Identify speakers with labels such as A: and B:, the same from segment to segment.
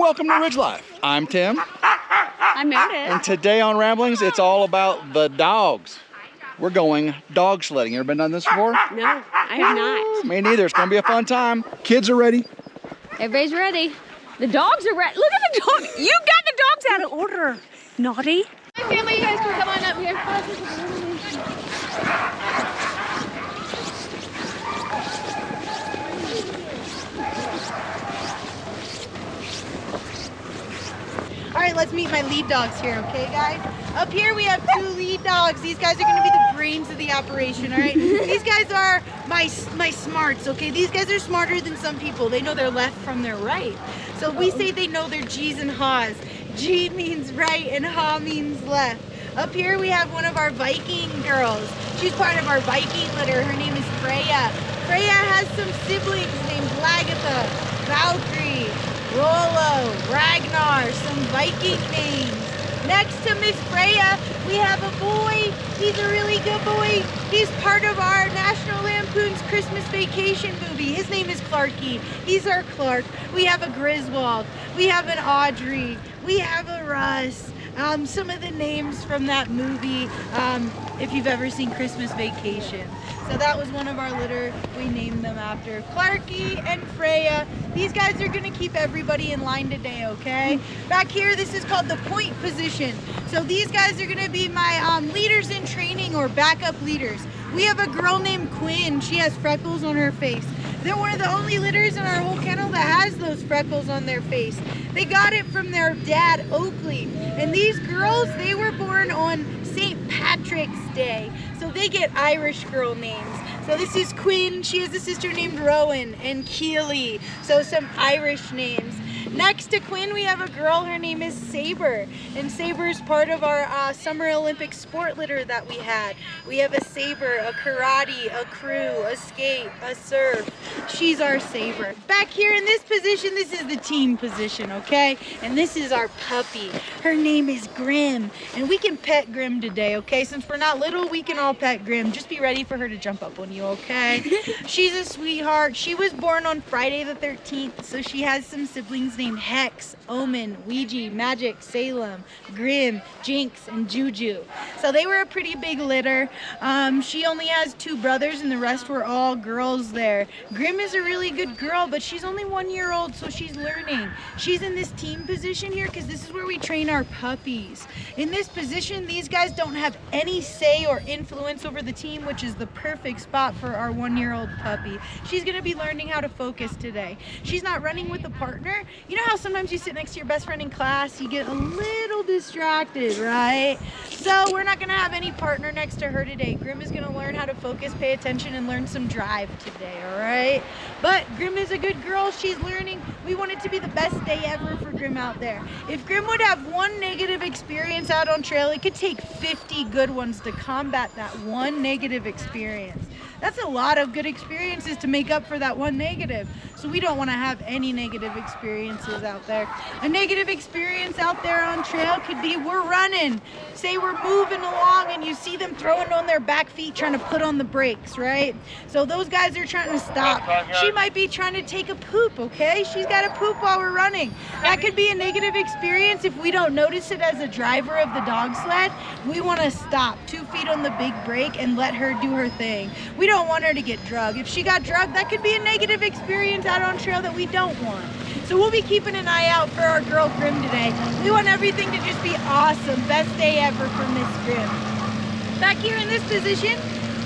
A: Welcome to Ridge Life. I'm Tim.
B: I'm Meredith.
A: And today on Ramblings, it's all about the dogs. We're going dog sledding. You ever been done this before?
B: No, I have not.
A: Me neither. It's going to be a fun time. Kids are ready.
B: Everybody's ready. The dogs are ready. Look at the dog. You got the dogs out of order. Naughty.
C: Hi, family. You guys can come on up here. All right, let's meet my lead dogs here, okay, guys? Up here we have 2 lead dogs. These guys are gonna be the brains of the operation, all right? These guys are my smarts, okay? These guys are smarter than some people. They know their left from their right. So we say they know their G's and Ha's. G means right and Ha means left. Up here we have one of our Viking girls. She's part of our Viking litter. Her name is Freya. Freya has some siblings named Lagatha, Valkyrie, Rollo, Ragnar, some Viking names. Next to Miss Freya, we have a boy. He's a really good boy. He's part of our National Lampoon's Christmas Vacation movie. His name is Clarky. He's our Clark. We have a Griswold. We have an Audrey. We have a Russ. Some of the names from that movie, if you've ever seen Christmas Vacation. So that was one of our litter. We named them after Clarky and Freya. These guys are gonna keep everybody in line today, okay? Back here, this is called the point position. So these guys are gonna be my leaders in training or backup leaders. We have a girl named Quinn. She has freckles on her face. They're one of the only litters in our whole kennel that has those freckles on their face. They got it from their dad, Oakley. And these girls, they were born on St. Patrick's Day. So they get Irish girl names. So this is Quinn. She has a sister named Rowan and Keely. So some Irish names. Next to Quinn, we have a girl. Her name is Saber. And Saber is part of our Summer Olympic sport litter that we had. We have a Saber, a karate, a crew, a skate, a surf. She's our Saber. Back here in this position, this is the team position, okay? And this is our puppy. Her name is Grim. And we can pet Grim today, okay? Since we're not little, we can all pet Grim. Just be ready for her to jump up on you, okay? She's a sweetheart. She was born on Friday the 13th, so she has some siblings named Hex, Omen, Ouija, Magic, Salem, Grim, Jinx, and Juju. So they were a pretty big litter. She only has 2 brothers and the rest were all girls there. Grim is a really good girl, but she's only 1 year old, so she's learning. She's in this team position here because this is where we train our puppies. In this position, these guys don't have any say or influence over the team, which is the perfect spot for our 1-year-old puppy. She's gonna be learning how to focus today. She's not running with a partner. You know how sometimes you sit next to your best friend in class, you get a little distracted, right? So we're not gonna have any partner next to her today. Grim is gonna learn how to focus, pay attention, and learn some drive today, all right? But Grim is a good girl. She's learning. We want it to be the best day ever for Grim out there. If Grim would have 1 negative experience out on trail, it could take 50 good ones to combat that 1 negative experience. That's a lot of good experiences to make up for that 1 negative. So we don't want to have any negative experiences out there. A negative experience out there on trail could be we're running. Say we're moving along and you see them throwing on their back feet trying to put on the brakes, right? So those guys are trying to stop. She might be trying to take a poop, okay? She's got to poop while we're running. That could be a negative experience if we don't notice it as a driver of the dog sled. We want to stop 2 feet on the big brake and let her do her thing. We don't want her to get drugged. If she got drugged, that could be a negative experience out on trail that we don't want. So we'll be keeping an eye out for our girl Grim today. We want everything to just be awesome. Best day ever for Miss Grim. Back here in this position,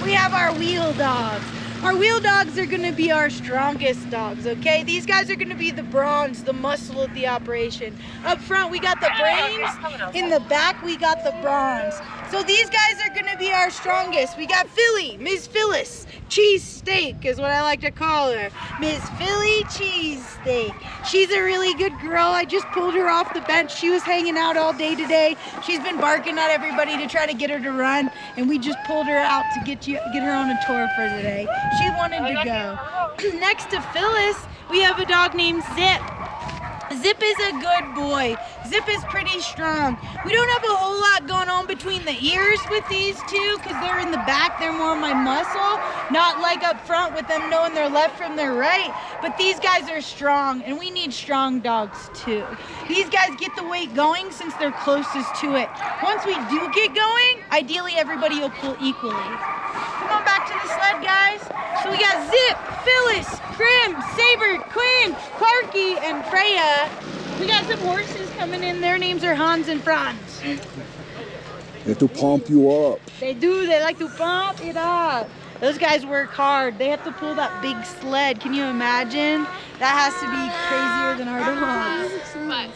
C: we have our wheel dogs. Our wheel dogs are gonna be our strongest dogs, okay? These guys are gonna be the bronze, the muscle of the operation. Up front, we got the brains. In the back, we got the bronze. So these guys are gonna be our strongest. We got Philly, Miss Phyllis, Cheese Steak is what I like to call her. Miss Philly Cheese Steak. She's a really good girl. I just pulled her off the bench. She was hanging out all day today. She's been barking at everybody to try to get her to run, and we just pulled her out to get her on a tour for today. She wanted to go. Next to Phyllis, we have a dog named Zip. Zip is a good boy. Zip is pretty strong. We don't have a whole lot going on between the ears with these two because they're in the back. They're more my muscle, not like up front with them knowing their left from their right. But these guys are strong, and we need strong dogs too. These guys get the weight going since they're closest to it. Once we do get going, ideally everybody will pull equally. Come on back to the sled, guys. So we got Zip, Phyllis, Grim, Saber, Quinn, Clarky, and Freya. We got some horses coming in. Their names are Hans and Franz.
D: They have to pump you up.
C: They do. They like to pump it up. Those guys work hard. They have to pull that big sled. Can you imagine? That has to be crazier than our dogs.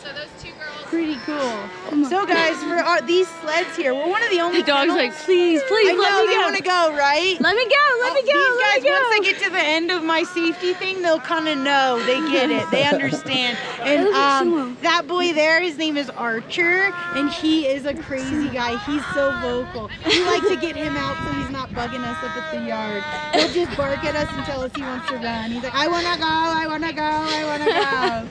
E: So those two girls.
C: Pretty cool. So guys, for these sleds here, we're one of the only
B: The dog's
C: kennels-
B: like, please, please,
C: I know
B: let me
C: they
B: go.
C: want to go, right?
B: Let me go, let me go,
C: These
B: let
C: guys,
B: me go.
C: once they get to the end of my safety thing, they'll kind of know. They get it. They understand. And that boy there, his name is Archer, and he is a crazy guy. He's so vocal. We like to get him out so he's not bugging us up at the yard. He'll just bark at us and tell us he wants to run. He's like, I want to go, I want to go, I want to go.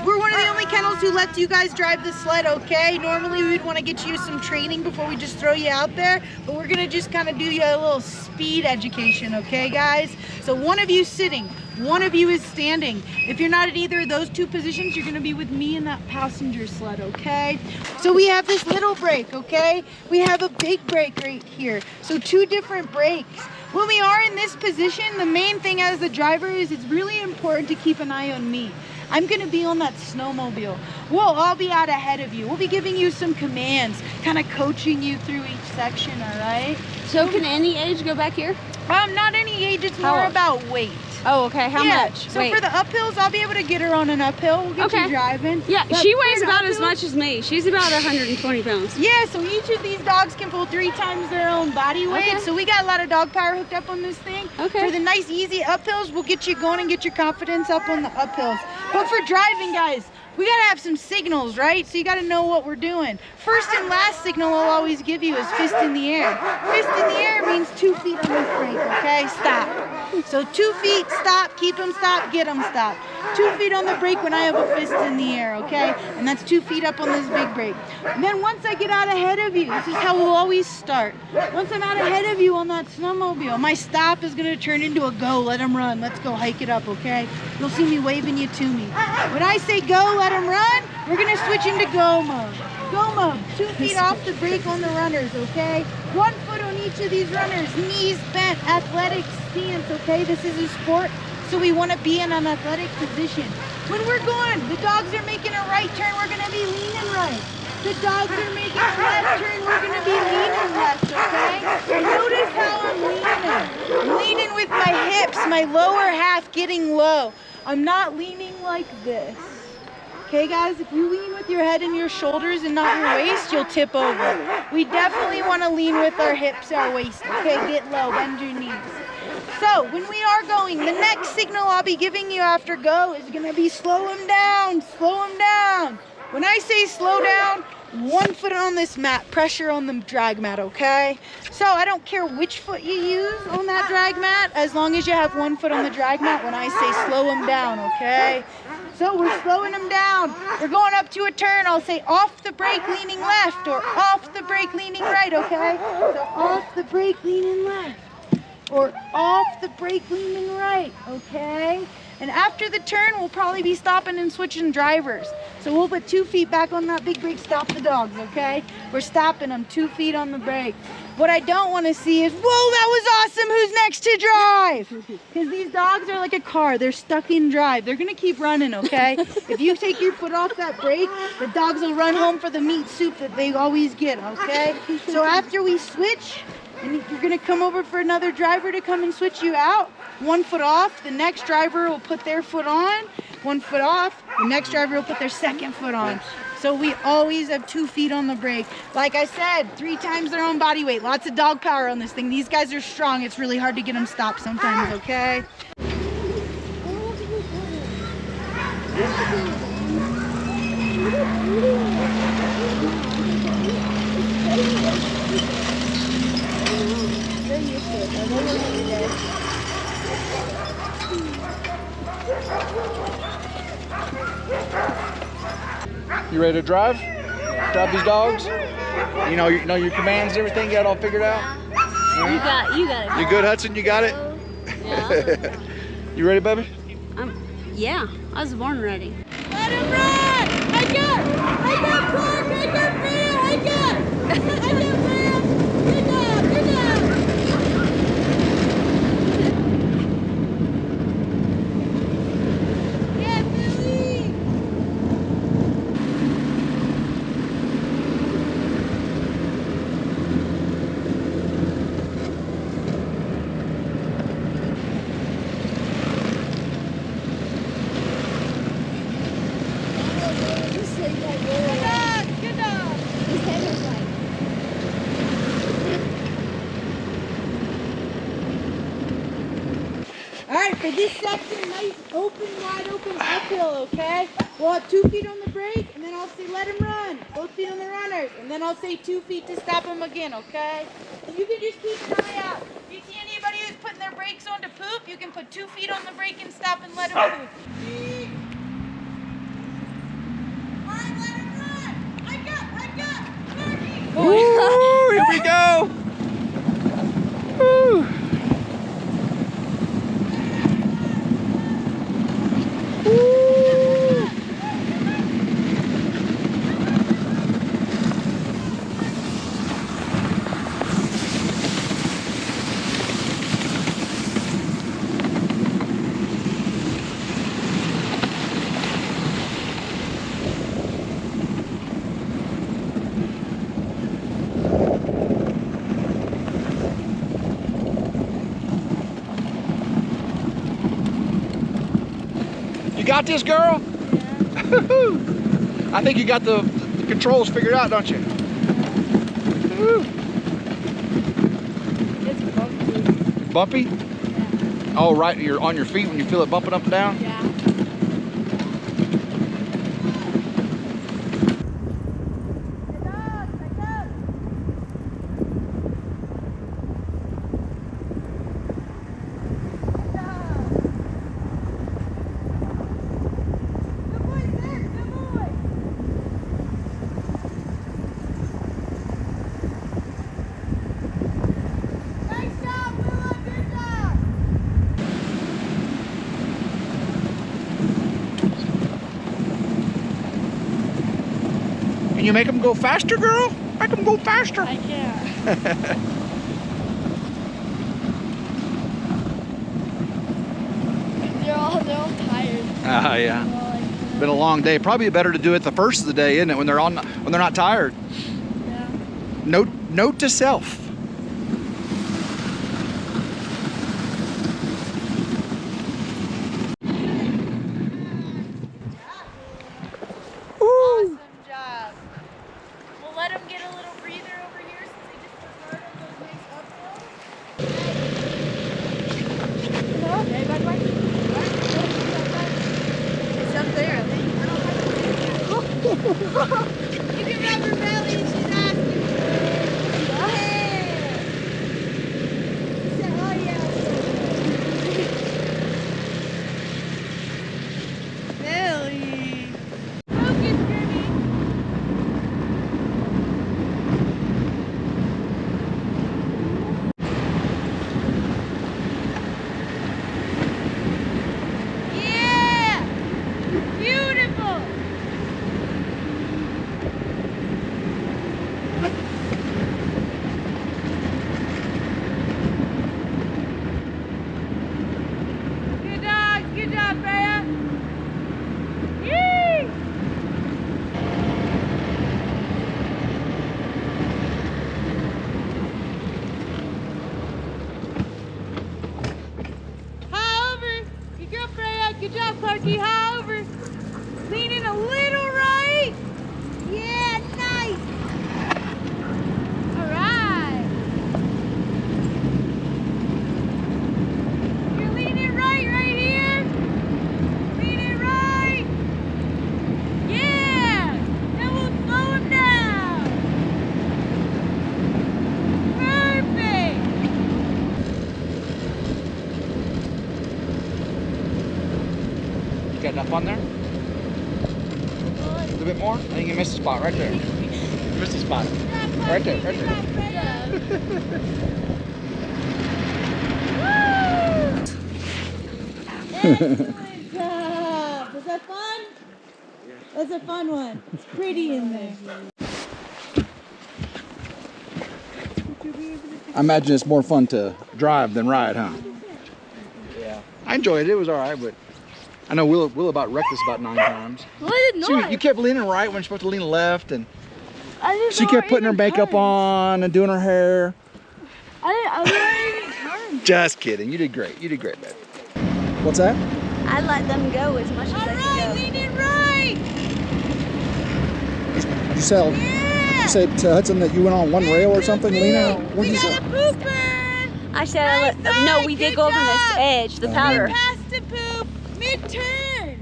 C: We're one of the only kennels who lets you guys drive the sled, okay? Normally we'd want to get you some training before we just throw you out there, but we're gonna just kind of do you a little speed education, okay guys? So one of you is sitting, one of you is standing. If you're not at either of those two positions, you're gonna be with me in that passenger sled, okay? So we have this little brake, okay? We have a big brake right here. So two different brakes. When we are in this position, the main thing as the driver is it's really important to keep an eye on me. I'm gonna be on that snowmobile. We'll all be out ahead of you. We'll be giving you some commands, kind of coaching you through each section, all right?
B: So can any age go back here?
C: Not any age, it's
B: How
C: more
B: old?
C: about weight.
B: Oh, okay, how
C: Yeah,
B: much?
C: So
B: Wait.
C: for the uphills, I'll be able to get her on an uphill. We'll get
B: Okay.
C: you driving.
B: Yeah,
C: But
B: she
C: for
B: weighs
C: the
B: about as
C: uphills-
B: much as me. She's about 120 pounds.
C: Yeah, so each of these dogs can pull 3 times their own body weight.
B: Okay.
C: So we got a lot of dog power hooked up on this thing.
B: Okay.
C: For the nice, easy uphills, we'll get you going and get your confidence up on the uphills. But for driving, guys, we gotta have some signals, right? So you gotta know what we're doing. First and last signal I'll always give you is fist in the air. Fist in the air means 2 feet on this brake, okay? Stop. So 2 feet, stop, keep them stop, get them stop. 2 feet on the brake when I have a fist in the air, okay? And that's 2 feet up on this big brake. And then once I get out ahead of you, this is how we'll always start. Once I'm out ahead of you on that snowmobile, my stop is gonna turn into a go, let them run. Let's go hike it up, okay? You'll see me waving you to me. When I say go, let them run, we're gonna switch into go mode. Go mode, 2 feet off the brake on the runners, okay? 1 foot on each of these runners, knees bent, athletic stance, okay? This is a sport, so we wanna be in an athletic position. When we're going, the dogs are making a right turn, we're gonna be leaning right. The dogs are making a left turn, we're gonna be leaning left, okay? And notice how I'm leaning. I'm leaning with my hips, my lower half getting low. I'm not leaning like this. Okay guys, if you lean with your head and your shoulders and not your waist, you'll tip over. We definitely want to lean with our hips, our waist. Okay, get low, bend your knees. So when we are going, the next signal I'll be giving you after go is gonna be slow them down, slow them down. When I say slow down, 1 foot on this mat, pressure on the drag mat, okay? So I don't care which foot you use on that drag mat, as long as you have 1 foot on the drag mat when I say slow them down, okay? So we're slowing them down. We're going up to a turn. I'll say off the brake leaning left or off the brake leaning right, okay? So off the brake leaning left or off the brake leaning right, okay? And after the turn, we'll probably be stopping and switching drivers. So we'll put 2 feet back on that big brake, stop the dogs, okay? We're stopping them, 2 feet on the brake. What I don't want to see is, whoa, that was awesome, who's next to drive? Because these dogs are like a car, they're stuck in drive. They're gonna keep running, okay? If you take your foot off that brake, the dogs will run home for the meat soup that they always get, okay? So after we switch, and you're gonna come over for another driver to come and switch you out, 1 foot off, the next driver will put their foot on, 1 foot off, the next driver will put their second foot on. So we always have 2 feet on the brake. Like I said, 3 times their own body weight. Lots of dog power on this thing. These guys are strong. It's really hard to get them stopped sometimes, okay?
A: You ready to drive? Drive these dogs? You know your commands and everything, you got it all figured out?
B: Yeah. You got it.
A: You good, Hudson? You got it?
B: Yeah.
A: You ready, baby?
B: Yeah, I was born ready.
C: Let him run! I got Clark! I got Freya! I got Freya! Good job! Good job! Yeah, Billy! Good dog! Alright, for this section, nice open, wide open uphill, okay? We'll have 2 feet on the brake, and then I'll say let him run. Both feet on the runners, and then I'll say 2 feet to stop him again, okay? And you can just keep an eye out. If you see anybody who's putting their brakes on to poop, you can put 2 feet on the brake and stop and let him poop. Alright, let him run! I got!
A: Woo, here we go! Woo. You got this, girl? Yeah. I think you got the controls figured out, don't you? Woo.
B: It's bumpy.
A: Bumpy?
B: Yeah.
A: Oh, right, you're on your feet when you feel it bumping up and down?
B: Yeah.
A: Can you make them go faster, girl? Make them go faster.
B: I can't. They're all tired.
A: Ah, yeah. Been a long day. Probably better to do it the first of the day, isn't it? When they're not tired.
B: Yeah.
A: Note to self.
C: Awesome job. We'll let him get a little breather over here since he just worked hard on those nice uphills. No? Okay, bye bye. It's up there, I think. You can rub her belly and she's asking. Yeah. She said, oh yeah. Billy. Focus, Grimmy. Yeah! Beautiful! Good dog, good job, Freya. Yee! High over. Good girl, Freya. Good job, Clarky. High over. Leaning a little right. Yeah, nice. All right. You're leaning right here. Leaning right. Yeah. Now we'll slow him down. Perfect.
A: You got enough on there?
C: Good.
A: A little bit more. I think you missed the spot right there. You missed the spot. Right there, right there.
C: Excellent job. Was that fun? That's a fun one. It's pretty in there.
A: I imagine it's more fun to drive than ride, huh? Yeah. I enjoyed it. It was all right, but I know Will about wrecked us about 9 times.
B: Well, I did not.
A: You kept leaning right when you're supposed to lean left, and
B: I didn't
A: she
B: know
A: kept
B: I
A: putting her
B: even
A: makeup
B: turned.
A: on and doing her hair.
B: I didn't even turn.
A: Just kidding. You did great. You did great, babe. What's that?
B: I let them go as much as I could go.
C: Lean it right.
D: You said, you said to Hudson that you went on one rail or something, Lena? What did you say?
C: Pooper.
B: I said I let. No, we did go over this edge, the powder.
C: Past the poop. Mid-turn.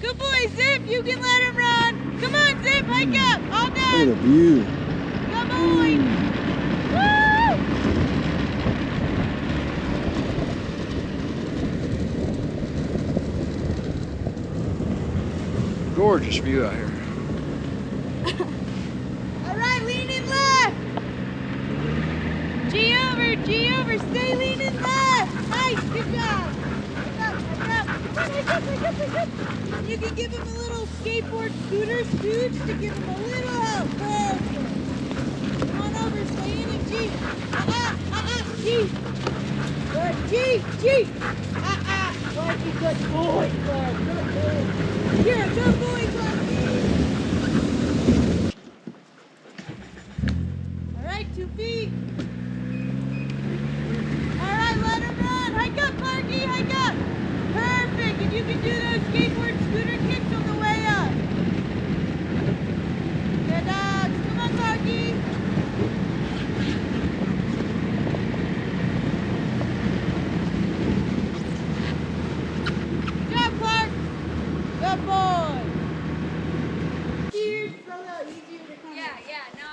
C: Good boy, Zip. You can let him run. Come on, Zip. Hike up. All
D: Look at the
C: done.
D: view.
C: Good boy. Woo!
A: Gorgeous view out here.
C: All right, lean in left. G over, stay leaning left. Nice, good job. Hike up. You can give him a little skateboard scooter scooch to give him a little help. Perfect. Come on over, stay in it, G. G. Good, G. Good boy, Clark. Good boy. Here, good boy, Clark. All right, 2 feet. All right, let him run. Hike up, Clarky, hike up. Perfect. And you can do those skateboard scooter kicks on the way up. Good dogs. Come on, Clarky. Good job, Clark. Good boy. Easier to come.
B: No, I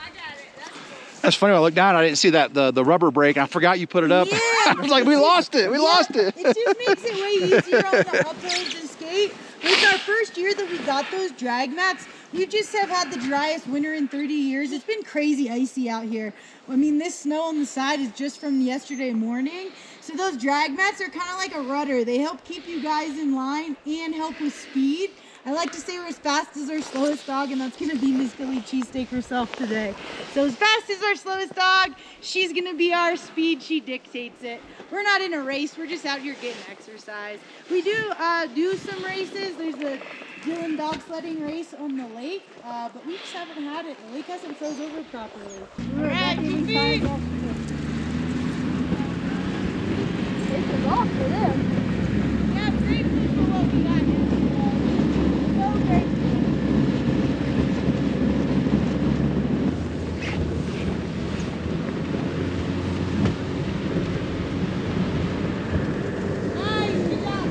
B: got it. That's cool.
A: That's funny. When I looked down, I didn't see that the rubber brake. I forgot you put it up.
C: Yeah.
A: I was like, we lost it. We lost it.
C: It just makes it way easier on the uploads to skate. It's our first year that we got those drag mats. We just have had the driest winter in 30 years. It's been crazy icy out here. I mean, this snow on the side is just from yesterday morning. So those drag mats are kind of like a rudder. They help keep you guys in line and help with speed. I like to say we're as fast as our slowest dog, and that's gonna be Miss Philly Cheesesteak herself today. So as fast as our slowest dog, she's gonna be our speed. She dictates it. We're not in a race. We're just out here getting exercise. We do some races. There's a Dylan dog sledding race on the lake, but we just haven't had it. The lake hasn't froze over properly. All right, 2 feet.
B: This is off for them.
C: Yeah, great for what we got here. So great. Nice, good job.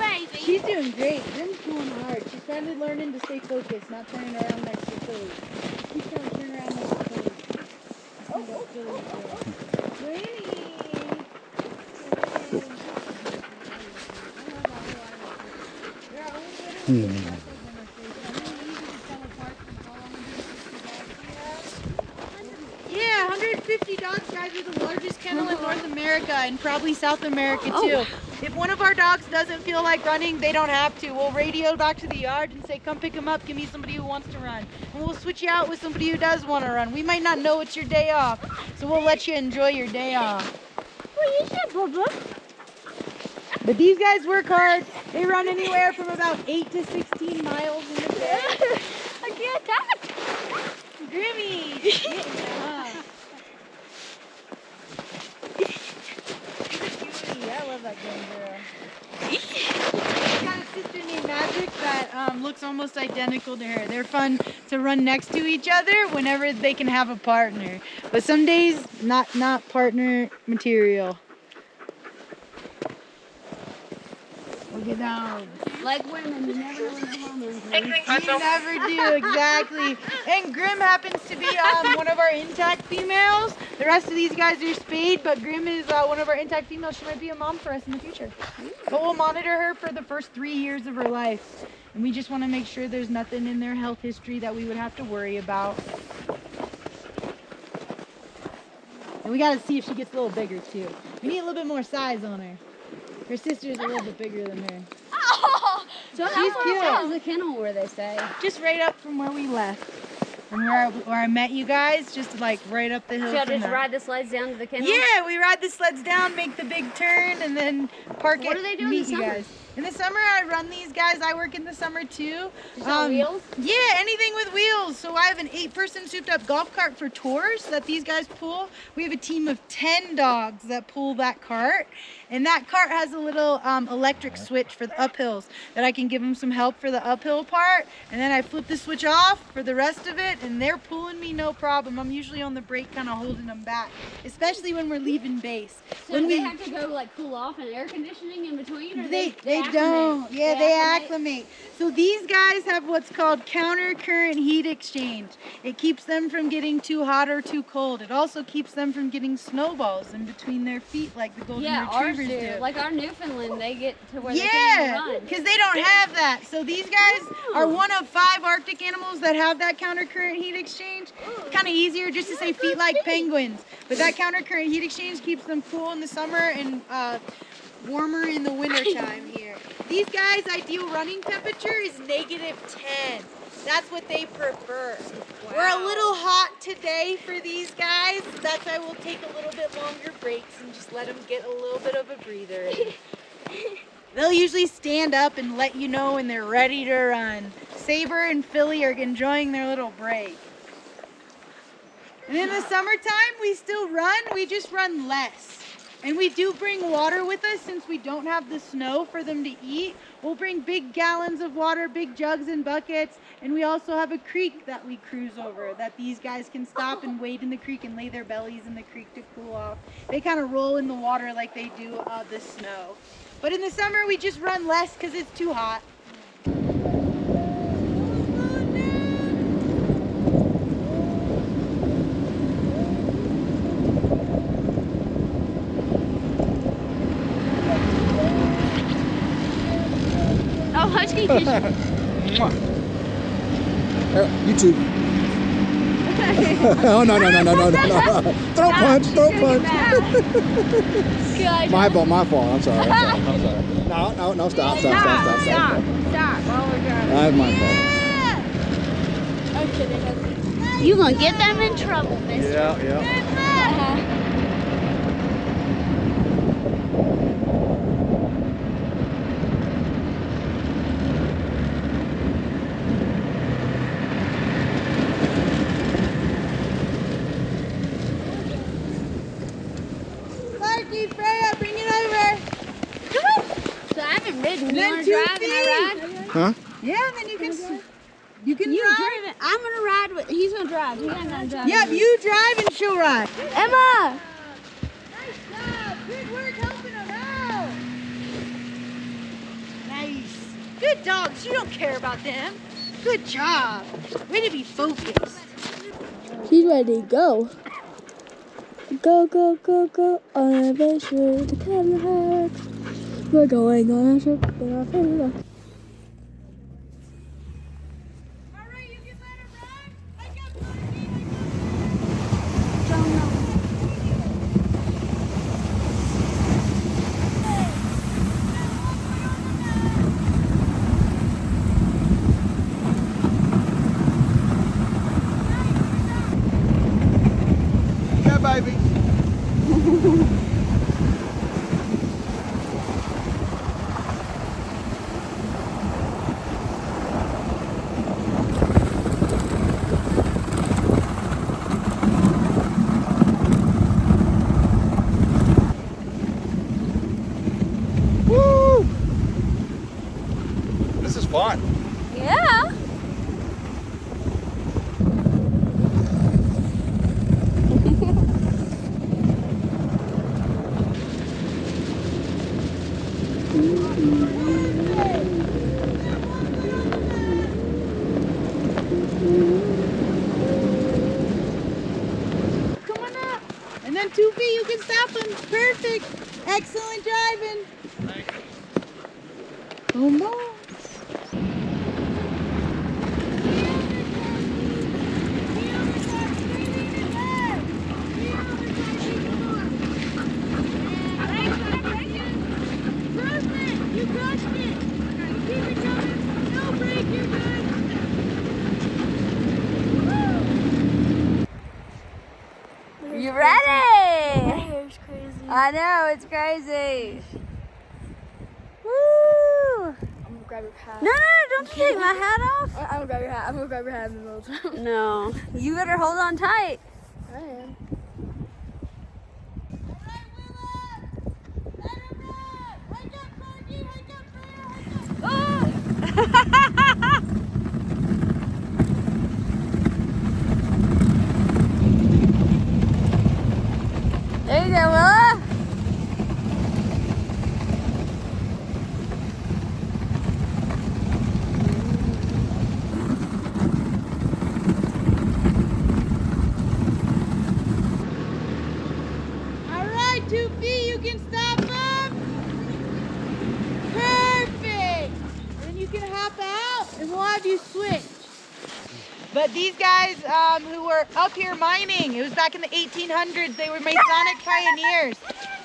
B: baby.
C: She's doing great. Grim's going hard. She's finally learning to stay focused, not turning around next to Philly. She's trying to turn around next to Philly. Yeah, 150 dogs, guys. We're the largest kennel in North America and probably South America too. If one of our dogs doesn't feel like running, they don't have to. We'll radio back to the yard and say, come pick him up, give me somebody who wants to run. And we'll switch you out with somebody who does want to run. We might not know it's your day off, so we'll let you enjoy your day off.
B: What is that, Bubba?
C: But these guys work hard. They run anywhere from about 8 to 16 miles in a day.
B: I get that.
C: Grimmy! I love that Grim girl. She's got a sister named Magic that looks almost identical to her. They're fun to run next to each other whenever they can have a partner. But some days, not partner material. Look at that.
B: Like women, you never know when they're hormones.
C: You never do, exactly. And Grim happens to be one of our intact females. The rest of these guys are spayed, but Grim is one of our intact females. She might be a mom for us in the future. But we'll monitor her for the first 3 years of her life. And we just want to make sure there's nothing in their health history that we would have to worry about. And we got to see if she gets a little bigger too. We need a little bit more size on her. Her sister's a little bit bigger than her.
B: Oh, so
C: She's cute.
B: How is the kennel where they say?
C: Just right up from where we left. And where I met you guys, just like right up the hill.
B: So y'all
C: from
B: just
C: there.
B: ride the sleds down to the kennel?
C: Yeah, we ride the sleds down, make the big turn, and then park
B: What
C: it.
B: do they do in
C: meet
B: the
C: you
B: summer?
C: guys. In the summer, I run these guys. I work in the summer too.
B: Just on wheels?
C: Yeah, anything with wheels. So I have an 8-person souped-up golf cart for tours that these guys pull. We have a team of 10 dogs that pull that cart. And that cart has a little electric switch for the uphills that I can give them some help for the uphill part. And then I flip the switch off for the rest of it, and they're pulling me no problem. I'm usually on the brake kind of holding them back, especially when we're leaving base.
B: So do they have to go like cool off and air conditioning in between? Or
C: They
B: acclimate?
C: don't. Yeah, they acclimate. So these guys have what's called counter current heat exchange. It keeps them from getting too hot or too cold. It also keeps them from getting snowballs in between their feet like the golden retrievers do.
B: Like our Newfoundland, they get to where they can't even run.
C: because they don't have that. So these guys are one of 5 Arctic animals that have that counter current heat exchange. It's kind of easier just to say feet like penguins. But that counter current heat exchange keeps them cool in the summer and warmer in the winter time here. These guys' ideal running temperature is -10. That's what they prefer. Wow. We're a little hot today for these guys. That's why we'll take a little bit longer breaks and just let them get a little bit of a breather in. They'll usually stand up and let you know when they're ready to run. Saber and Philly are enjoying their little break. And in the summertime, we still run, we just run less. And we do bring water with us since we don't have the snow for them to eat. We'll bring big gallons of water, big jugs and buckets, and we also have a creek that we cruise over that these guys can stop and wade in the creek and lay their bellies in the creek to cool off. They kind of roll in the water like they do the snow. But in the summer, we just run less because it's too hot.
B: Oh, husky fish.
D: YouTube. Oh, no. Throw punch. My fault. I'm sorry. No, stop.
B: Stop. Oh my God.
D: That's my fault.
B: You gonna get them in trouble, mister.
A: Yeah.
C: Freya, bring it over.
B: So I haven't ridden. You
C: Then
B: wanna
C: 2
B: drive and I
C: feet.
B: ride?
D: Huh?
C: Yeah, then you can
B: You
C: drive.
B: drive it. I'm gonna ride with. He's gonna drive. He's not gonna drive.
C: Yep, you drive and she'll ride.
B: Emma.
C: Nice job. Good work helping him out. Good dogs. You don't care about them. Good job. Way to be focused.
E: He's ready to go. Go, go, go, go on an adventure to Cadillac. We're going on a trip with our favorite.
C: Alright, you can let her run. I got
A: Yeah, baby. Woo! This is fun.
B: Yeah.
C: Come on up. And then 2 feet, you can stop him. Perfect. Excellent driving. Come on. You crushed it. Keep it going. No break, you're good.
B: You ready?
E: My hair's crazy.
B: I know, it's crazy. Woo!
E: I'm gonna grab your hat.
B: No, don't take my hat off.
E: I'm gonna grab your hat. I'm gonna grab your hat in the middle of time.
B: No, you better hold on tight.
E: I am.
B: There you go, Willa.
C: All right, 2 feet, you can stop him. Perfect. Then you can hop out and we'll have you switch. But these guys who were up here mining, it was back in the 1800s, they were Masonic pioneers.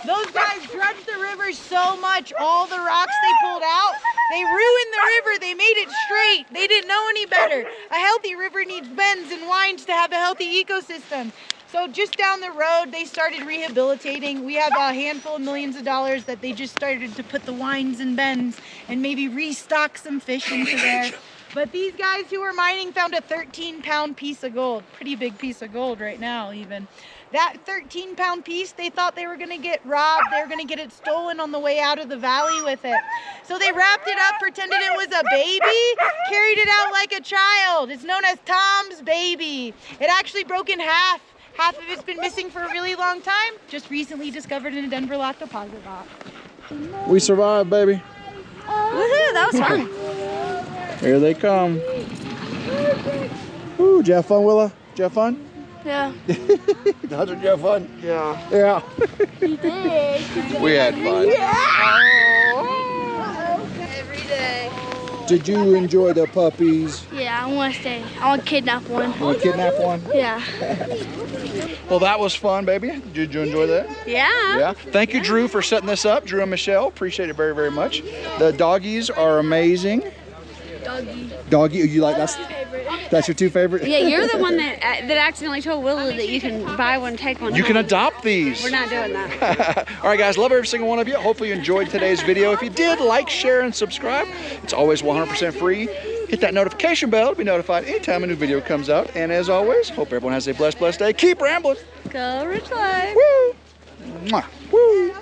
C: Those guys drudged the river so much, all the rocks they pulled out, they ruined the river, they made it straight. They didn't know any better. A healthy river needs bends and winds to have a healthy ecosystem. So just down the road, they started rehabilitating. We have a handful of millions of dollars that they just started to put the winds and bends and maybe restock some fish into there. But these guys who were mining found a 13-pound piece of gold. Pretty big piece of gold right now even. That 13-pound piece, they thought they were gonna get robbed. They were gonna get it stolen on the way out of the valley with it. So they wrapped it up, pretended it was a baby, carried it out like a child. It's known as Tom's baby. It actually broke in half. Half of it's been missing for a really long time. Just recently discovered in a Denver lock deposit box.
D: We survived, baby.
B: Woohoo, that was fun.
D: Here they come. Ooh, did you have fun, Willa? Did you have fun?
E: Yeah.
D: Did you have fun?
A: Yeah.
D: Yeah.
E: You did.
A: We had fun.
C: Every day.
D: Did you enjoy the puppies?
E: Yeah, I want to stay. I want to kidnap one.
D: You want to kidnap one?
E: Yeah.
A: Well, that was fun, baby. Did you enjoy that?
B: Yeah.
A: Yeah. Thank you, Drew, for setting this up. Drew and Michelle, appreciate it very, very much. The doggies are amazing. Doggy, you like that's your 2 favorite?
B: Yeah, you're the one that accidentally told Willie that you can buy one, take one.
A: You can
B: home.
A: adopt these.
B: We're not doing that.
A: All right, guys, love every single one of you. Hopefully you enjoyed today's video. If you did, like, share, and subscribe. It's always 100% free. Hit that notification bell to be notified anytime a new video comes out. And as always, hope everyone has a blessed, blessed day. Keep rambling.
B: Go RidgeLife.
A: Woo! Mwah. Woo!